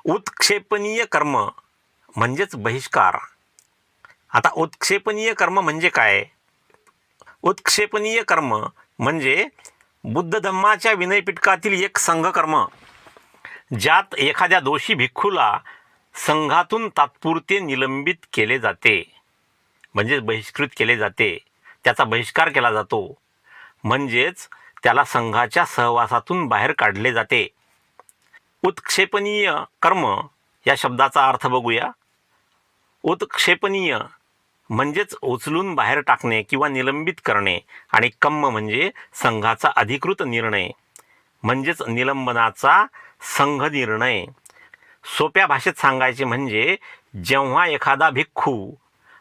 उत्क्षेपनीय कर्म म्हणजेच बहिष्कार. आता उत्क्षेपनीय कर्म म्हणजे काय? उत्क्षेपनीय कर्म म्हणजे बुद्ध धम्माच्या विनयपिटकातील एक संघकर्म, ज्यात एखाद्या दोषी भिक्खूला संघातून तात्पुरते निलंबित केले जाते, म्हणजेच बहिष्कृत केले जाते, त्याचा बहिष्कार केला जातो, म्हणजेच त्याला संघाच्या सहवासातून बाहेर काढले जाते. उत्क्षेपनीय कर्म या शब्दाचा अर्थ बघूया. उत्क्षेपनीय म्हणजेच उचलून बाहेर टाकणे किंवा निलंबित करणे, आणि कम्म म्हणजे संघाचा अधिकृत निर्णय, म्हणजेच निलंबनाचा संघ निर्णय. सोप्या भाषेत सांगायचे म्हणजे जेव्हा एखादा भिक्खू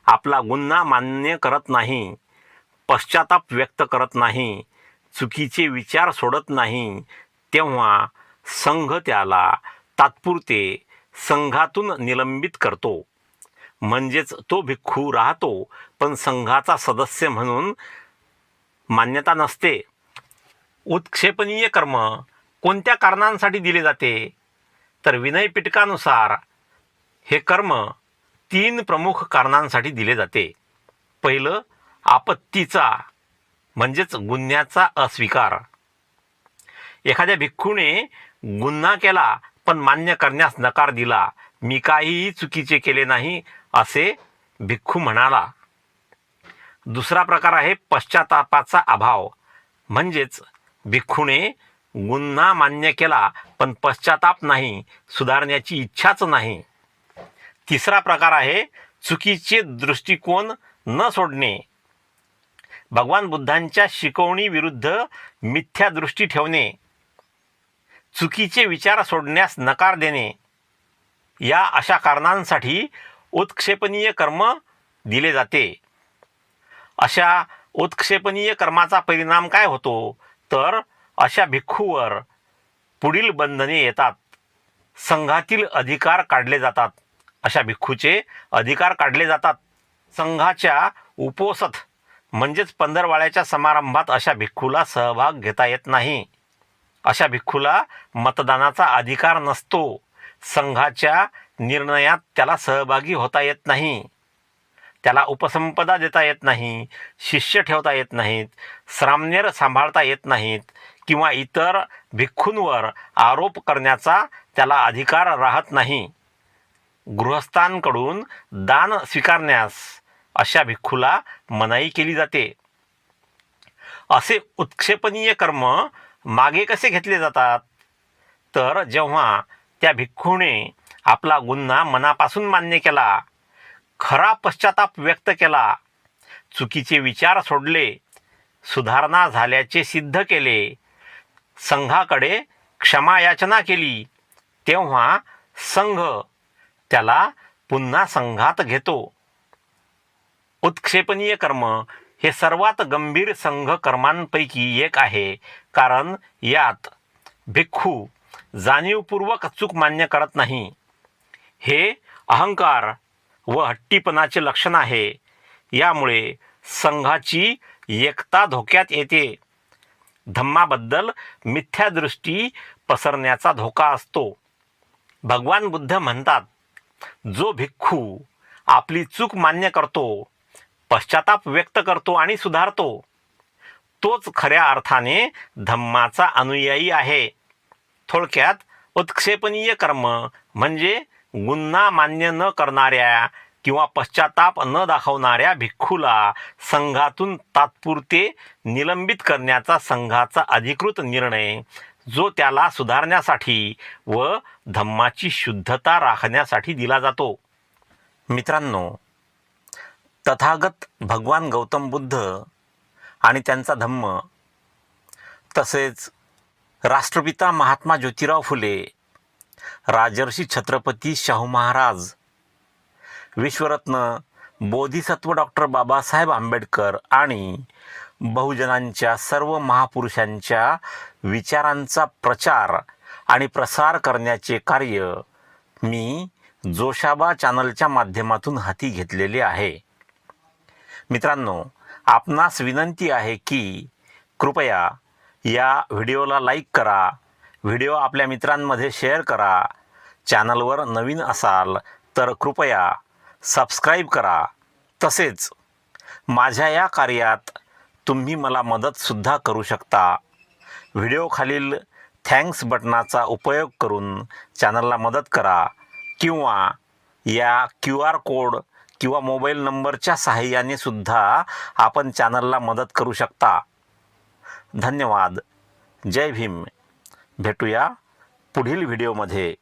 आपला गुन्हा मान्य करत नाही, पश्चाताप व्यक्त करत नाही, चुकीचे विचार सोडत नाही, तेव्हा संघ त्याला तात्पुरते संघातून निलंबित करतो. म्हणजेच तो भिक्खू राहतो, पण संघाचा सदस्य म्हणून मान्यता नसते. उत्क्षेपनीय कर्म कोणत्या कारणांसाठी दिले जाते? तर विनयपिटकानुसार हे कर्म 3 प्रमुख कारणांसाठी दिले जाते. पहिलं, आपत्तीचा म्हणजेच गुन्ह्याचा अस्वीकार. एखाद्या भिक्खूने गुन्हा केला पण मान्य करण्यास नकार दिला. मी काहीही चुकीचे केले नाही असे भिक्खू म्हणाला. दुसरा प्रकार आहे पश्चातापाचा अभाव, म्हणजेच भिक्खूने गुन्हा मान्य केला पण पश्चाताप नाही, सुधारण्याची इच्छाच नाही. तिसरा प्रकार आहे चुकीचे दृष्टिकोन न सोडणे. भगवान बुद्धांच्या शिकवणी विरुद्ध मिथ्या दृष्टी ठेवणे, चुकीचे विचार सोडण्यास नकार देणे, या अशा कारणांसाठी उत्क्षेपनीय कर्म दिले जाते. अशा उत्क्षेपनीय कर्माचा परिणाम काय होतो? तर अशा भिक्खूवर पुढील बंधने येतात. संघातील अधिकार काढले जातात. अशा भिक्खूचे अधिकार काढले जातात. संघाच्या उपोसथ म्हणजेच पंधरवाड्याच्या समारंभात अशा भिक्खूला सहभाग घेता येत नाही. अशा भिक्खूला मतदानाचा अधिकार नसतो. संघाच्या निर्णयात त्याला सहभागी होता येत नाही. त्याला उपसंपदा देता येत नाही, शिष्य ठेवता येत नाहीत, श्रामणेर सांभाळता येत नाहीत, किंवा इतर भिक्खूंवर आरोप करण्याचा त्याला अधिकार राहत नाही. गृहस्थांकडून दान स्वीकारण्यास अशा भिक्खूला मनाई केली जाते. असे उत्क्षेपनीय कर्म मागे कसे घेतले जातात? तर जेव्हा त्या भिक्खूने आपला गुन्हा मनापासून मान्य केला, खरा पश्चाताप व्यक्त केला, चुकीचे विचार सोडले, सुधारणा झाल्याचे सिद्ध केले, संघाकडे क्षमायाचना केली, तेव्हा संघ त्याला पुन्हा संघात घेतो. उत्क्षेपनीय कर्म हे सर्वात गंभीर संघ कर्मांपैकी एक आहे, कारण यात भिक्खू जाणीवपूर्वक चूक मान्य करत नाही. हे अहंकार व हट्टीपणाचे लक्षण आहे. यामुळे संघाची एकता धोक्यात येते. धम्माबद्दल मिथ्यादृष्टी पसरण्याचा धोका असतो. भगवान बुद्ध म्हणतात, जो भिक्खू आपली चूक मान्य करतो, पश्चाताप व्यक्त करतो आणि सुधारतो, तोच खऱ्या अर्थाने धम्माचा अनुयायी आहे. थोडक्यात उत्क्षेपनीय कर्म म्हणजे गुन्हा मान्य न करणाऱ्या किंवा पश्चाताप न दाखवणाऱ्या भिक्खूला संघातून तात्पुरते निलंबित करण्याचा संघाचा अधिकृत निर्णय, जो त्याला सुधारण्यासाठी व धम्माची शुद्धता राखण्यासाठी दिला जातो. मित्रांनो, तथागत भगवान गौतम बुद्ध आणि त्यांचा धम्म, तसेच राष्ट्रपिता महात्मा ज्योतिराव फुले, राजर्षी छत्रपती शाहू महाराज, विश्वरत्न बोधिसत्व डॉक्टर बाबासाहेब आंबेडकर आणि बहुजनांच्या सर्व महापुरुषांच्या विचारांचा प्रचार आणि प्रसार करण्याचे कार्य मी जोशाबा चॅनलच्या माध्यमातून हाती घेतलेले आहे. मित्रांनो, आपणास विनंती आहे की कृपया या व्हिडिओला लाईक करा, व्हिडिओ आपल्या मित्रांमध्ये शेअर करा, चॅनलवर नवीन असाल तर कृपया सबस्क्राईब करा. तसेच माझ्या या कार्यात तुम्ही मला मदतसुद्धा करू शकता. व्हिडिओखालील थँक्स बटनाचा उपयोग करून चॅनलला मदत करा किंवा या QR कोड किंवा मोबाईल नंबरच्या सहाय्याने सुद्धा आपण चॅनलला मदत करू शकता. धन्यवाद. जय भीम. भेटूया पुढील व्हिडिओमध्ये.